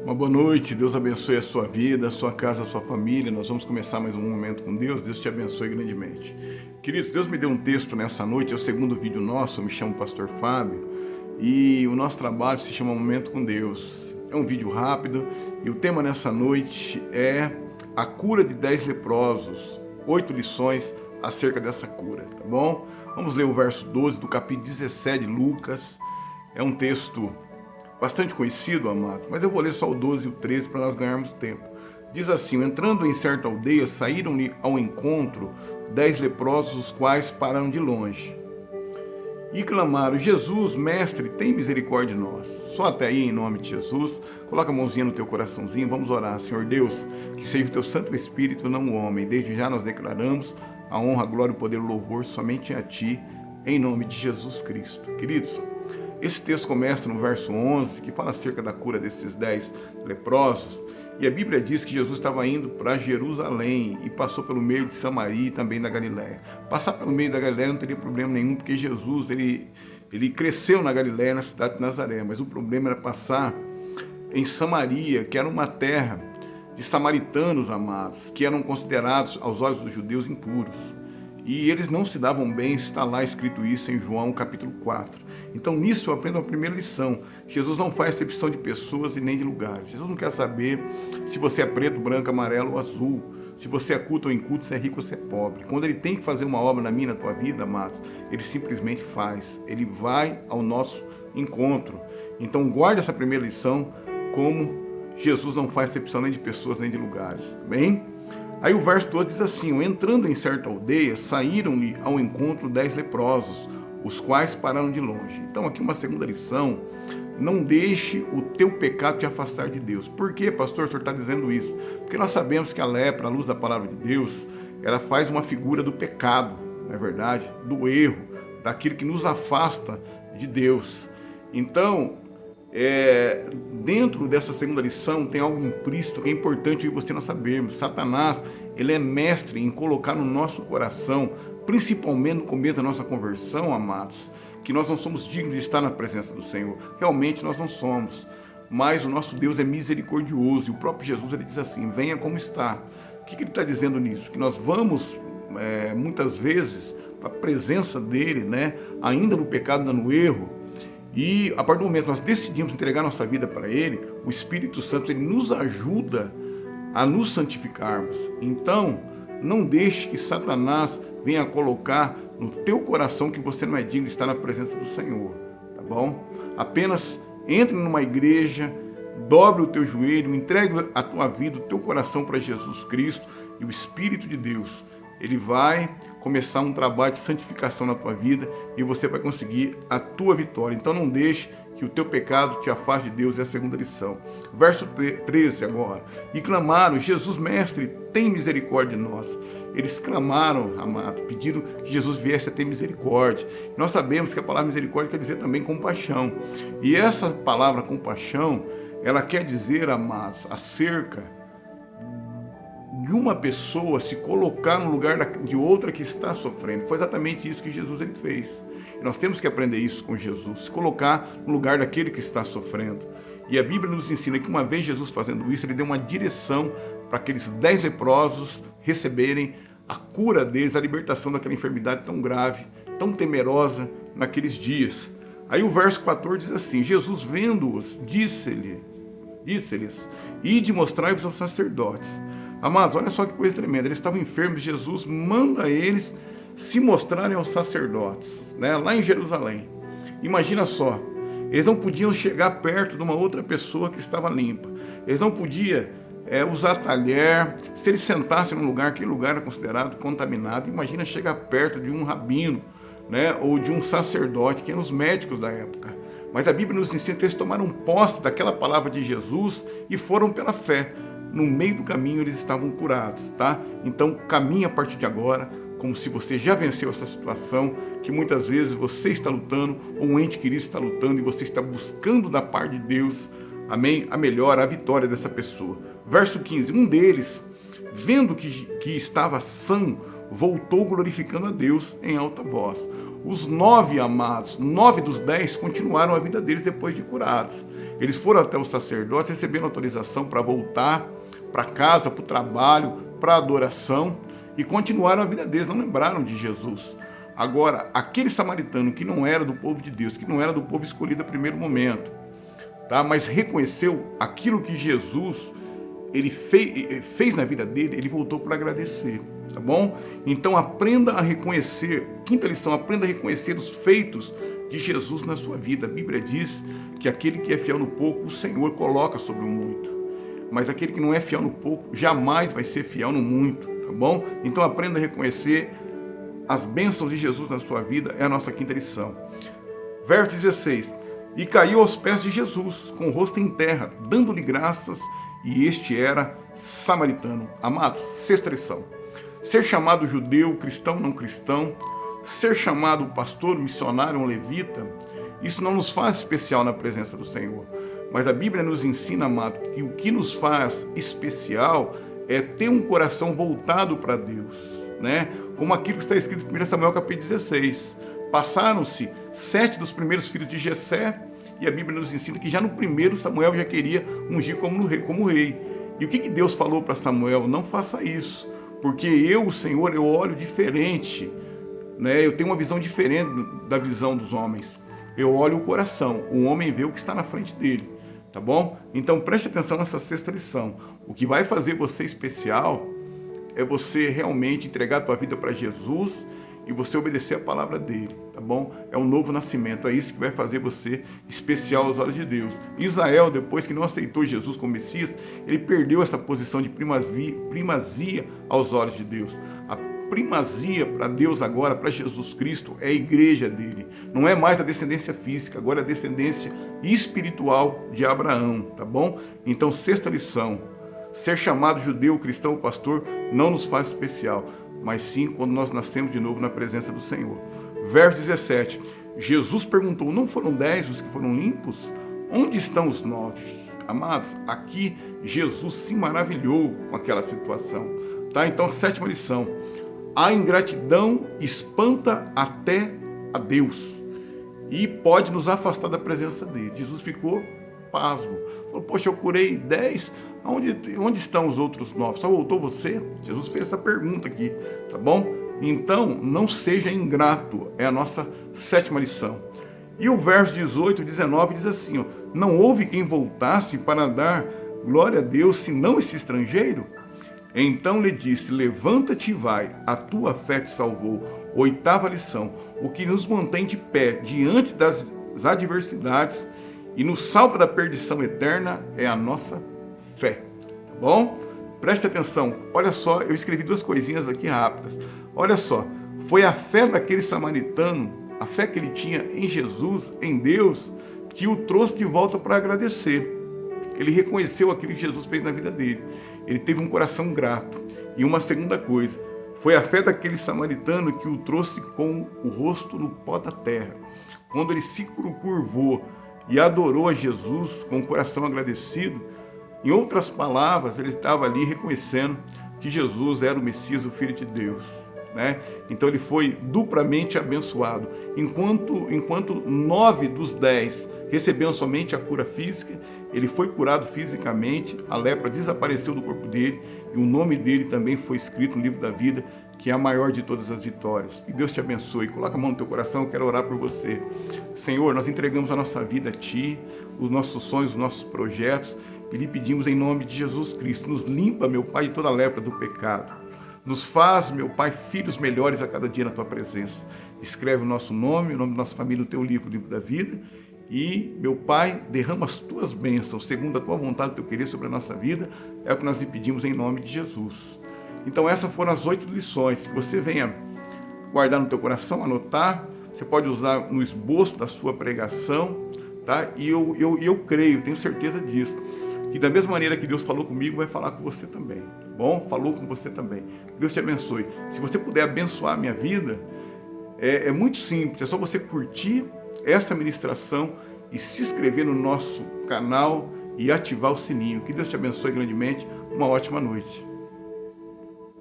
Uma boa noite, Deus abençoe a sua vida, a sua casa, a sua família. Nós vamos começar mais um momento com Deus. Deus te abençoe grandemente. Queridos, Deus me deu um texto nessa noite, é o segundo vídeo nosso. Eu me chamo Pastor Fábio e o nosso trabalho se chama Momento com Deus. É um vídeo rápido e o tema nessa noite é a cura de 10 leprosos. 8 lições acerca dessa cura, tá bom? Vamos ler o verso 12 do capítulo 17 de Lucas. É um texto bastante conhecido, amado, mas eu vou ler só o 12 e o 13 para nós ganharmos tempo. Diz assim: entrando em certa aldeia, saíram-lhe ao encontro 10 leprosos, os quais pararam de longe e clamaram: Jesus, mestre, tem misericórdia de nós. Só até aí, em nome de Jesus. Coloca a mãozinha no teu coraçãozinho, vamos orar. Senhor Deus, que seja o teu Santo Espírito, não o homem. Desde já nós declaramos a honra, a glória, o poder e o louvor somente a ti, em nome de Jesus Cristo. Queridos, esse texto começa no verso 11, que fala acerca da cura desses 10 leprosos, e a Bíblia diz que Jesus estava indo para Jerusalém e passou pelo meio de Samaria e também da Galiléia. Passar pelo meio da Galiléia não teria problema nenhum, porque Jesus ele cresceu na Galiléia, na cidade de Nazaré, mas o problema era passar em Samaria, que era uma terra de samaritanos, amados, que eram considerados aos olhos dos judeus impuros. E eles não se davam bem, está lá escrito isso em João capítulo 4. Então nisso eu aprendo a primeira lição. Jesus não faz acepção de pessoas e nem de lugares. Jesus não quer saber se você é preto, branco, amarelo ou azul, se você é culto ou inculto, se é rico ou se é pobre. Quando ele tem que fazer uma obra na minha, na tua vida, amados, ele simplesmente faz. Ele vai ao nosso encontro. Então guarda essa primeira lição, como Jesus não faz acepção nem de pessoas nem de lugares. Bem? Aí o verso 12 diz assim: entrando em certa aldeia, saíram-lhe ao encontro 10 leprosos, os quais pararam de longe. Então aqui uma segunda lição: não deixe o teu pecado te afastar de Deus. Por que, pastor, o senhor está dizendo isso? Porque nós sabemos que a lepra, à luz da palavra de Deus, ela faz uma figura do pecado, não é verdade? Do erro, daquilo que nos afasta de Deus. Então, dentro dessa segunda lição tem algo implícito que é importante você nós sabermos. Satanás, ele é mestre em colocar no nosso coração, principalmente no começo da nossa conversão, amados, que nós não somos dignos de estar na presença do Senhor. Realmente nós não somos, mas o nosso Deus é misericordioso, e o próprio Jesus ele diz assim: venha como está. O que ele está dizendo nisso? Que nós vamos muitas vezes para a presença dele, né, ainda no pecado, ainda no erro. E a partir do momento que nós decidimos entregar nossa vida para Ele, o Espírito Santo ele nos ajuda a nos santificarmos. Então, não deixe que Satanás venha colocar no teu coração que você não é digno de estar na presença do Senhor, tá bom? Apenas entre numa igreja, dobre o teu joelho, entregue a tua vida, o teu coração para Jesus Cristo, e o Espírito de Deus, ele vai começar um trabalho de santificação na tua vida e você vai conseguir a tua vitória. Então não deixe que o teu pecado te afaste de Deus. É a segunda lição. Verso 13 agora. E clamaram: Jesus, mestre, tem misericórdia de nós. Eles clamaram, amado, pediram que Jesus viesse a ter misericórdia. Nós sabemos que a palavra misericórdia quer dizer também compaixão. E essa palavra compaixão, ela quer dizer, amados, acerca de uma pessoa se colocar no lugar de outra que está sofrendo. Foi exatamente isso que Jesus ele fez. E nós temos que aprender isso com Jesus, se colocar no lugar daquele que está sofrendo. E a Bíblia nos ensina que uma vez Jesus fazendo isso, ele deu uma direção para aqueles 10 leprosos receberem a cura deles, a libertação daquela enfermidade tão grave, tão temerosa naqueles dias. Aí o verso 14 diz assim: Jesus vendo-os, disse-lhes: ide mostrai-vos aos sacerdotes. Amados, olha só que coisa tremenda. Eles estavam enfermos, Jesus manda eles se mostrarem aos sacerdotes, né, lá em Jerusalém. Imagina só, eles não podiam chegar perto de uma outra pessoa que estava limpa. Eles não podiam usar talher. Se eles sentassem num lugar, aquele lugar era considerado contaminado. Imagina chegar perto de um rabino, né, ou de um sacerdote, que eram os médicos da época. Mas a Bíblia nos ensina que eles tomaram posse daquela palavra de Jesus e foram pela fé. No meio do caminho eles estavam curados, tá? Então caminhe a partir de agora como se você já venceu essa situação, que muitas vezes você está lutando, ou um ente querido está lutando, e você está buscando da parte de Deus, amém, a melhora, a vitória dessa pessoa. Verso 15, um deles, vendo que estava são, voltou glorificando a Deus em alta voz. Os 9 amados, 9 dos 10 continuaram a vida deles depois de curados. Eles foram até os sacerdotes, receberam autorização para voltar para casa, para o trabalho, para a adoração, e continuaram a vida deles, não lembraram de Jesus. Agora, aquele samaritano que não era do povo de Deus, que não era do povo escolhido no primeiro momento, tá? Mas reconheceu aquilo que Jesus ele fez na vida dele, ele voltou para agradecer, tá bom? Então aprenda a reconhecer, quinta lição, aprenda a reconhecer os feitos de Jesus na sua vida. A Bíblia diz que aquele que é fiel no pouco, o Senhor coloca sobre o muito. Mas aquele que não é fiel no pouco, jamais vai ser fiel no muito, tá bom? Então aprenda a reconhecer as bênçãos de Jesus na sua vida, é a nossa quinta lição. Verso 16: E caiu aos pés de Jesus, com o rosto em terra, dando-lhe graças, e este era samaritano. Amados, sexta lição. Ser chamado judeu, cristão, não cristão, ser chamado pastor, missionário, um levita, isso não nos faz especial na presença do Senhor. Mas a Bíblia nos ensina, amado, que o que nos faz especial é ter um coração voltado para Deus, né? Como aquilo que está escrito em 1 Samuel capítulo 16. Passaram-se 7 dos primeiros filhos de Jessé, e a Bíblia nos ensina que já no primeiro Samuel já queria ungir como rei. E o que Deus falou para Samuel? Não faça isso, porque eu, o Senhor, eu olho diferente, né? Eu tenho uma visão diferente da visão dos homens. Eu olho o coração, o homem vê o que está na frente dele, tá bom? Então preste atenção nessa sexta lição. O que vai fazer você especial é você realmente entregar a tua vida para Jesus e você obedecer a palavra dele, tá bom? É um novo nascimento, é isso que vai fazer você especial aos olhos de Deus. Israel, depois que não aceitou Jesus como Messias, ele perdeu essa posição de primazia aos olhos de Deus. A primazia para Deus agora, para Jesus Cristo, é a igreja dele. Não é mais a descendência física, agora é a descendência espiritual de Abraão, tá bom? Então, sexta lição: ser chamado judeu, cristão ou pastor não nos faz especial, mas sim quando nós nascemos de novo na presença do Senhor. Verso 17: Jesus perguntou: não foram 10 os que foram limpos? Onde estão os 9? Amados, aqui Jesus se maravilhou com aquela situação, tá? Então, sétima lição: a ingratidão espanta até a Deus e pode nos afastar da presença dele. Jesus ficou pasmo, falou: poxa, eu curei 10, onde estão os outros 9? Só voltou você? Jesus fez essa pergunta aqui, tá bom? Então, não seja ingrato, é a nossa sétima lição. E o verso 18, 19 diz assim, ó: não houve quem voltasse para dar glória a Deus, senão esse estrangeiro? Então lhe disse: levanta-te e vai, a tua fé te salvou. Oitava lição: o que nos mantém de pé diante das adversidades e nos salva da perdição eterna é a nossa fé, tá bom? Preste atenção, olha só, eu escrevi 2 coisinhas aqui rápidas. Olha só, foi a fé daquele samaritano, a fé que ele tinha em Jesus, em Deus, que o trouxe de volta para agradecer. Ele reconheceu aquilo que Jesus fez na vida dele. Ele teve um coração grato. E uma segunda coisa, foi a fé daquele samaritano que o trouxe com o rosto no pó da terra. Quando ele se curvou e adorou a Jesus com o coração agradecido, em outras palavras, ele estava ali reconhecendo que Jesus era o Messias, o Filho de Deus, né? Então ele foi duplamente abençoado. Enquanto 9 dos 10 receberam somente a cura física, ele foi curado fisicamente, a lepra desapareceu do corpo dele e o nome dele também foi escrito no livro da vida, que é a maior de todas as vitórias. E Deus te abençoe. Coloca a mão no teu coração, eu quero orar por você. Senhor, nós entregamos a nossa vida a Ti, os nossos sonhos, os nossos projetos, e lhe pedimos em nome de Jesus Cristo: nos limpa, meu Pai, de toda a lepra do pecado. Nos faz, meu Pai, filhos melhores a cada dia na Tua presença. Escreve o nosso nome, o nome da nossa família no Teu livro, o livro da vida. E, meu Pai, derrama as Tuas bênçãos, segundo a Tua vontade, o Teu querer sobre a nossa vida. É o que nós lhe pedimos em nome de Jesus. Então essas foram as 8 lições. Que você venha guardar no teu coração, anotar. Você pode usar no esboço da sua pregação, tá? E eu creio, tenho certeza disso, que da mesma maneira que Deus falou comigo, vai falar com você também, tá bom? Falou com você também. Deus te abençoe. Se você puder abençoar a minha vida, é muito simples. É só você curtir essa ministração e se inscrever no nosso canal e ativar o sininho. Que Deus te abençoe grandemente. Uma ótima noite.